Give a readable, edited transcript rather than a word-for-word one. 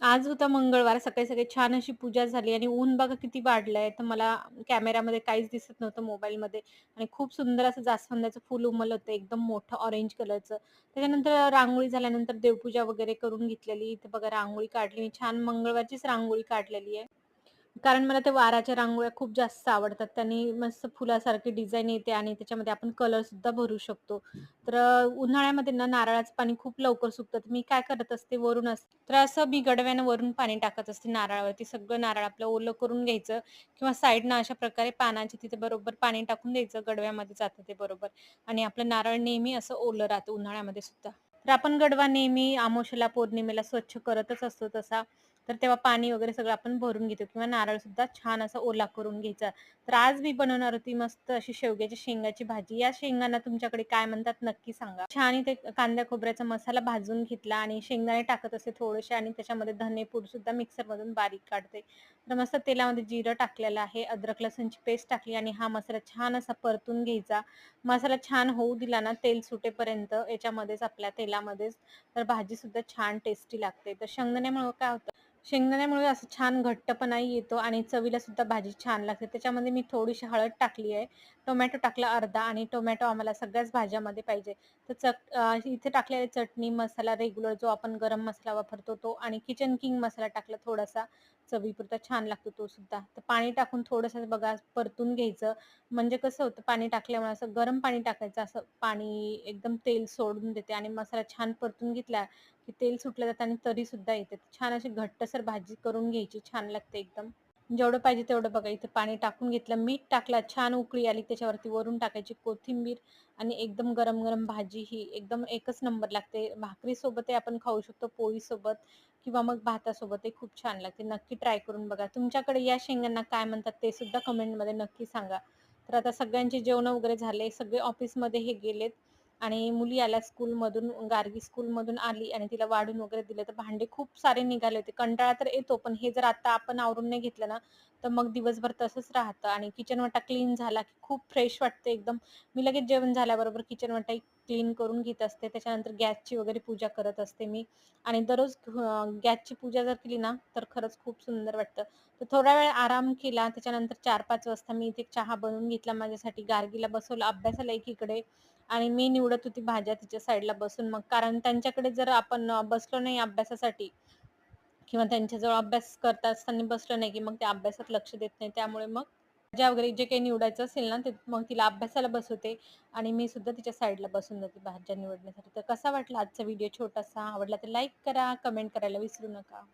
आज होता मंगळवार. सकाळी-सकाळी छान अशी पूजा झाली आणि ऊन बघा किती वाढलंय. तर मला कॅमेरामध्ये काहीच दिसत नव्हतं मोबाईलमध्ये आणि खूप सुंदर असं जास्वंदाचं फूल उमललं होतं एकदम मोठं ऑरेंज कलरचं. त्याच्यानंतर रांगोळी झाल्यानंतर देवपूजा वगैरे करून घेतलेली. इथे बघा रांगोळी काढली मी छान मंगळवारचीच रांगोळी काढलेली आहे. कारण मला त्या वाराच्या रांगोळ्या खूप जास्त आवडतात. त्यांनी मस्त फुलासारखी डिझाइन येते आणि त्याच्यामध्ये आपण कलर सुद्धा भरू शकतो. तर उन्हाळ्यामध्ये ना नारळाचं पाणी खूप लवकर सुकतं. तर मी काय करत असते वरूनच तर असं मी गडव्यानं वरून पाणी टाकत असते नारळावरती. सगळं नारळ आपलं ओलं करून घ्यायचं किंवा साइडनं अशा प्रकारे पानाच्या तिथे बरोबर पाणी टाकून द्यायचं. गडव्यामध्ये जातं ते बरोबर आणि आपलं नारळ नेहमी असं ओलं राहतं उन्हाळ्यामध्ये सुद्धा. तर आपण गडवा नेहमी अमावास्येला, पौर्णिमेला स्वच्छ करतच असतो तसा. तर तेव्हा पाणी वगैरे सगळं आपण भरून घेतो किंवा नारळ सुद्धा छान असा ओला करून घ्यायचा. तर आज मी बनवणार होती मस्त अशी शेवग्याच्या शेंगाची भाजी. या शेंगांना तुमच्याकडे काय म्हणतात नक्की सांगा. छान इथे कांदा खोबऱ्याचा मसाला भाजून घेतला आणि शेंगदाणे टाकत असते थोडेसे आणि त्याच्यामध्ये धनेपूड सुद्धा मिक्सरमधून बारीक काढते. तर मस्त तेलामध्ये जिरं टाकलेलं आहे, अद्रक लसूणची पेस्ट टाकली आणि हा मसाला छान असा परतून घ्यायचा. मसाला छान होऊ दिला ना तेल सुटेपर्यंत याच्यामध्येच आपल्या तेलामध्येच, तर भाजी सुद्धा छान टेस्टी लागते. तर शेंगदाण्यामुळं काय होतं शेंगदाण्यामुळे असं छान घट्टपणाही येतो आणि चवीला सुद्धा भाजी छान लागते. त्याच्यामध्ये मी थोडीशी हळद टाकली आहे, टोमॅटो टाकला अर्धा आणि टोमॅटो आम्हाला सगळ्याच भाज्यामध्ये पाहिजे. तर इथे टाकलेली चटणी, मसाला रेग्युलर जो आपण गरम मसाला वापरतो तो आणि किचन किंग मसाला टाकला थोडासा, चवीपुरता छान लागतो तो सुद्धा. तर पाणी टाकून थोडंसं बघा परतून घ्यायचं. म्हणजे कसं होतं पाणी टाकल्यामुळे असं गरम पाणी टाकायचं, असं पाणी एकदम तेल सोडून देते आणि मसाला छान परतून घेतला की तेल सुटलं जातं आणि तरी सुद्धा येते. छान अशी घट्टसर भाजी करून घ्यायची, छान लागते एकदम. जेवढं पाहिजे तेवढं बघा इथे पाणी टाकून घेतलं, मीठ टाकलं, छान उकळी आली त्याच्यावरती वरून टाकायची कोथिंबीर आणि एकदम गरम-गरम भाजी ही एकदम एकच नंबर लागते. भाकरीसोबतही आपण खाऊ शकतो, पोळीसोबत किंवा मग भातासोबतही खूप छान लागते. नक्की ट्राय करून बघा. तुमच्याकडे या शेंगांना काय म्हणतात ते सुद्धा कमेंटमध्ये नक्की सांगा. तर आता सगळ्यांचे जेवण वगैरे झाले, सगळे ऑफिसमध्ये हे गेलेत आणि मुली आल्या स्कूलमधून, गार्गी स्कूलमधून आली आणि तिला वाढून वगैरे दिलं. तर भांडे खूप सारे निघाले होते. कंटाळा तर येतो, पण हे जर आता आपण आवरून नाही घेतलं ना, तर मग दिवसभर तसंच राहतं आणि किचन वाटा क्लीन झाला की खूप फ्रेश वाटतं एकदम. मी लगेच जेवण झाल्याबरोबर किचन वाटा क्लीन करून घेत असते. त्याच्यानंतर गॅसची वगैरे पूजा करत असते मी आणि दररोज गॅसची पूजा जर केली ना, तर खरंच खूप सुंदर वाटतं. तर थोडा वेळ आराम केला. त्याच्यानंतर 4-5 वाजता मी इथे चहा बनवून घेतला माझ्यासाठी. गार्गीला बसवलं अभ्यासाला एकीकडे आणि मी निवडत होती भाज्या तिच्या साईडला बसून मग. कारण त्यांच्याकडे जर आपण बसलो नाही अभ्यासासाठी किंवा त्यांच्याजवळ अभ्यास करत असताना बसलो नाही, की मग ते अभ्यासात लक्ष देत नाही. त्यामुळे मग भाज्या वगैरे जे काही निवडायचं असेल ना, ते मग तिला अभ्यासाला बसवते आणि मी सुद्धा तिच्या साईडला बसून जाते भाज्या निवडण्यासाठी. तर कसा वाटला आजचा व्हिडिओ छोटासा? आवडला तर लाईक करा, कमेंट करायला विसरू नका.